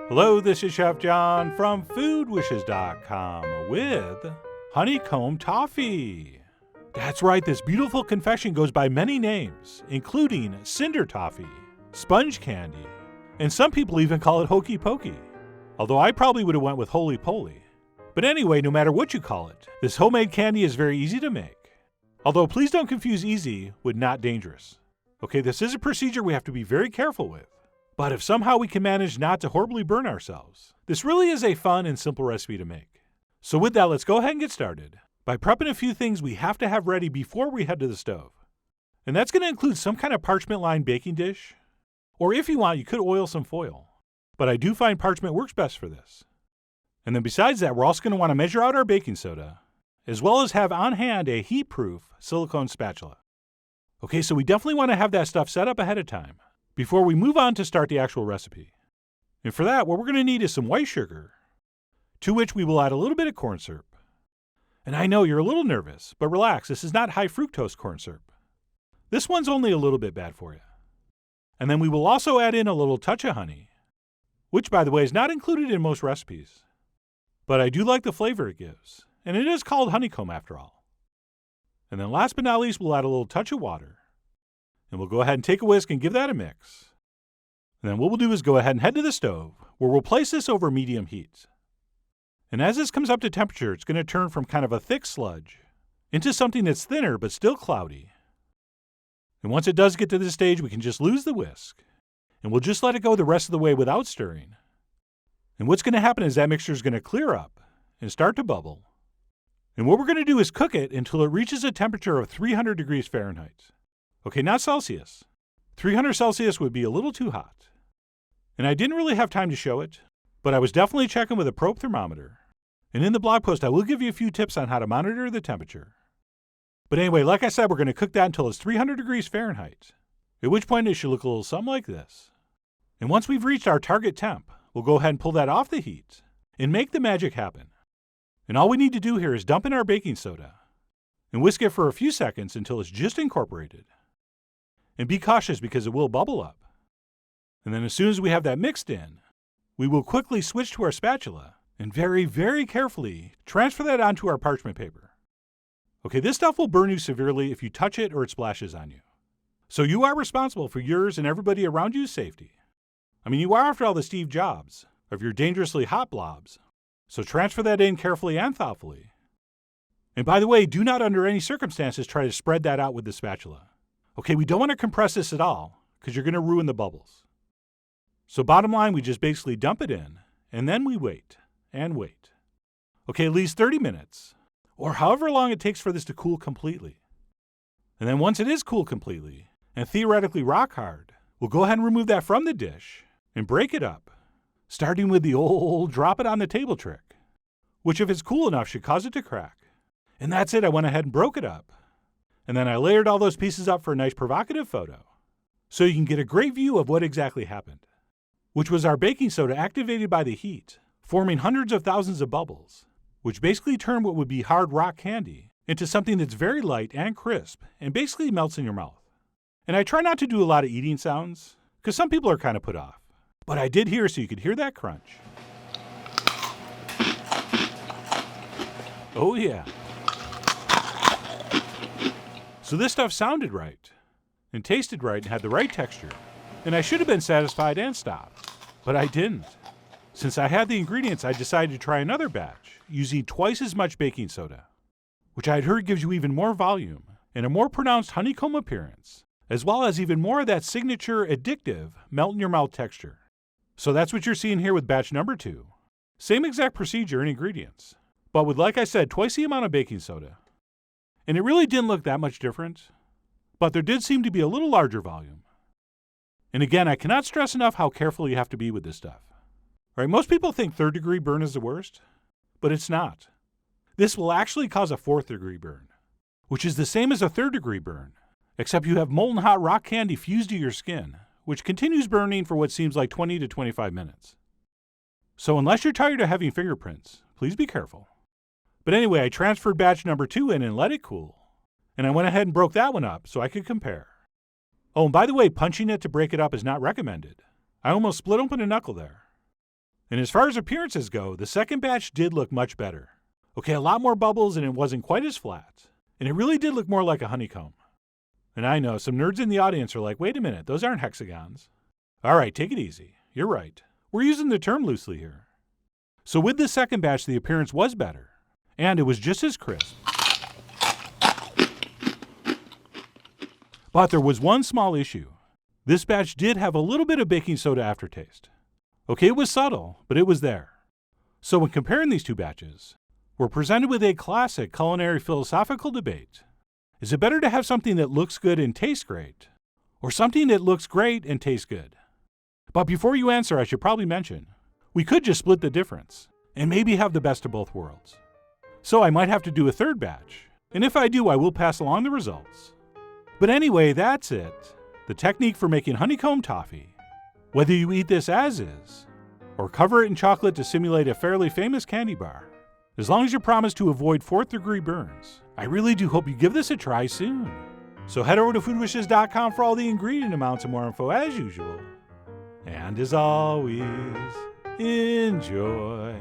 Hello, this is Chef John from foodwishes.com with Honeycomb Toffee. That's right, this beautiful confection goes by many names, including Cinder Toffee, Sponge Candy, and some people even call it Hokey Pokey, although I probably would have went with Holy Poly. But anyway, no matter what you call it, this homemade candy is very easy to make. Although please don't confuse easy with not dangerous. Okay, this is a procedure we have to be very careful with. But if somehow we can manage not to horribly burn ourselves, this really is a fun and simple recipe to make. So with that, let's go ahead and get started by prepping a few things we have to have ready before we head to the stove. And that's going to include some kind of parchment-lined baking dish, or if you want, you could oil some foil. But I do find parchment works best for this. And then besides that, we're also going to want to measure out our baking soda, as well as have on hand a heat-proof silicone spatula. Okay, so we definitely want to have that stuff set up ahead of time before we move on to start the actual recipe. And for that, what we're going to need is some white sugar, to which we will add a little bit of corn syrup. And I know you're a little nervous, but relax, this is not high fructose corn syrup. This one's only a little bit bad for you. And then we will also add in a little touch of honey, which by the way is not included in most recipes. But I do like the flavor it gives, and it is called honeycomb after all. And then last but not least, we'll add a little touch of water. And we'll go ahead and take a whisk and give that a mix. And then what we'll do is go ahead and head to the stove, where we'll place this over medium heat. And as this comes up to temperature, it's going to turn from kind of a thick sludge into something that's thinner but still cloudy. And once it does get to this stage, we can just lose the whisk. And we'll just let it go the rest of the way without stirring. And what's going to happen is that mixture is going to clear up and start to bubble. And what we're going to do is cook it until it reaches a temperature of 300 degrees Fahrenheit. Okay, not Celsius. 300 Celsius would be a little too hot. And I didn't really have time to show it, but I was definitely checking with a probe thermometer. And in the blog post, I will give you a few tips on how to monitor the temperature. But anyway, like I said, we're going to cook that until it's 300 degrees Fahrenheit, at which point it should look a little something like this. And once we've reached our target temp, we'll go ahead and pull that off the heat and make the magic happen. And all we need to do here is dump in our baking soda and whisk it for a few seconds until it's just incorporated. And be cautious because it will bubble up. And then as soon as we have that mixed in, we will quickly switch to our spatula and very, very carefully transfer that onto our parchment paper. Okay, this stuff will burn you severely if you touch it or it splashes on you. So you are responsible for yours and everybody around you's safety. I mean, you are, after all, the Steve Jobs of your dangerously hot blobs. So transfer that in carefully and thoughtfully. And by the way, do not under any circumstances try to spread that out with the spatula. Okay, we don't want to compress this at all, because you're going to ruin the bubbles. So bottom line, we just basically dump it in, and then we wait, and wait. Okay, at least 30 minutes, or however long it takes for this to cool completely. And then once it is cooled completely, and theoretically rock hard, we'll go ahead and remove that from the dish, and break it up, starting with the old drop it on the table trick, which if it's cool enough should cause it to crack. And that's it, I went ahead and broke it up. And then I layered all those pieces up for a nice provocative photo, so you can get a great view of what exactly happened, which was our baking soda activated by the heat, forming hundreds of thousands of bubbles, which basically turn what would be hard rock candy into something that's very light and crisp and basically melts in your mouth. And I try not to do a lot of eating sounds, because some people are kind of put off, but I did hear so you could hear that crunch. Oh yeah. So this stuff sounded right, and tasted right, and had the right texture, and I should have been satisfied and stopped, but I didn't. Since I had the ingredients, I decided to try another batch, using twice as much baking soda, which I'd heard gives you even more volume, and a more pronounced honeycomb appearance, as well as even more of that signature addictive melt-in-your-mouth texture. So that's what you're seeing here with batch number 2. Same exact procedure and ingredients, but with, like I said, twice the amount of baking soda. And it really didn't look that much different, but there did seem to be a little larger volume. And again, I cannot stress enough how careful you have to be with this stuff. Right, most people think 3rd degree burn is the worst, but it's not. This will actually cause a 4th degree burn, which is the same as a 3rd degree burn, except you have molten hot rock candy fused to your skin, which continues burning for what seems like 20 to 25 minutes. So unless you're tired of having fingerprints, please be careful. But anyway, I transferred batch number 2 in and let it cool. And I went ahead and broke that one up so I could compare. Oh, and by the way, punching it to break it up is not recommended. I almost split open a knuckle there. And as far as appearances go, the second batch did look much better. Okay, a lot more bubbles and it wasn't quite as flat. And it really did look more like a honeycomb. And I know, some nerds in the audience are like, wait a minute, those aren't hexagons. All right, take it easy. You're right. We're using the term loosely here. So with the second batch, the appearance was better. And it was just as crisp. But there was one small issue. This batch did have a little bit of baking soda aftertaste. Okay, it was subtle, but it was there. So when comparing these two batches, we're presented with a classic culinary philosophical debate. Is it better to have something that looks good and tastes great, or something that looks great and tastes good? But before you answer, I should probably mention, we could just split the difference, and maybe have the best of both worlds. So I might have to do a third batch, and if I do, I will pass along the results. But anyway, that's it. The technique for making honeycomb toffee. Whether you eat this as is, or cover it in chocolate to simulate a fairly famous candy bar, as long as you promise to avoid 4th-degree burns, I really do hope you give this a try soon. So head over to foodwishes.com for all the ingredient amounts and more info as usual. And as always, enjoy.